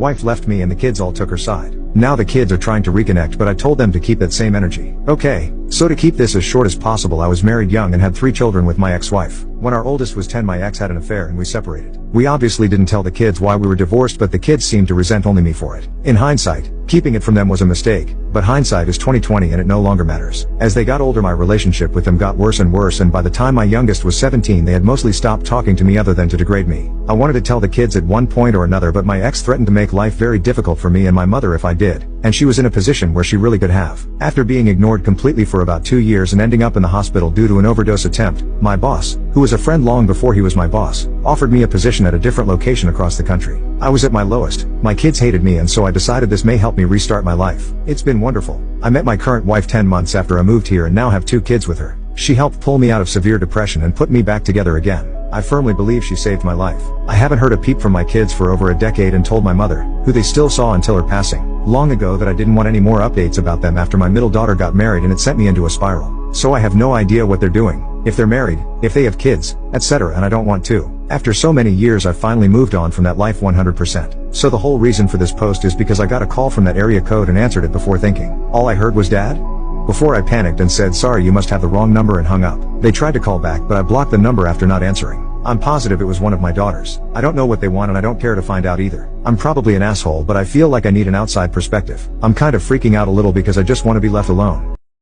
Wife left me and the kids all took her side. Now the kids are trying to reconnect, but I told them to keep that same energy. Okay, so to keep this as short as possible, I was married young and had 3 children with my ex-wife. When our oldest was 10, my ex had an affair and we separated. We obviously didn't tell the kids why we were divorced, but the kids seemed to resent only me for it. In hindsight, keeping it from them was a mistake, but hindsight is 20/20 and it no longer matters. As they got older, my relationship with them got worse and worse, and by the time my youngest was 17, they had mostly stopped talking to me other than to degrade me. I wanted to tell the kids at one point or another, but my ex threatened to make life very difficult for me and my mother if I did, and she was in a position where she really could have. After being ignored completely for about 2 years and ending up in the hospital due to an overdose attempt, my boss, who was a friend long before he was my boss, offered me a position at a different location across the country. I was at my lowest. My kids hated me, and so I decided this may help me restart my life. It's been wonderful. I met my current wife 10 months after I moved here and now have 2 kids with her. She helped pull me out of severe depression and put me back together again. I firmly believe she saved my life. I haven't heard a peep from my kids for over a decade and told my mother, who they still saw until her passing long ago, that I didn't want any more updates about them after my middle daughter got married, and it sent me into a spiral. So I have no idea what they're doing, if they're married, if they have kids, etc., and I don't want to. After so many years, I finally moved on from that life 100%. So the whole reason for this post is because I got a call from that area code and answered it before thinking. All I heard was "Dad?" Before I panicked and said, "Sorry, you must have the wrong number," and hung up. They tried to call back, but I blocked the number after not answering. I'm positive it was one of my daughters. I don't know what they want and I don't care to find out either. I'm probably an asshole, but I feel like I need an outside perspective. I'm kind of freaking out a little because I just want to be left alone.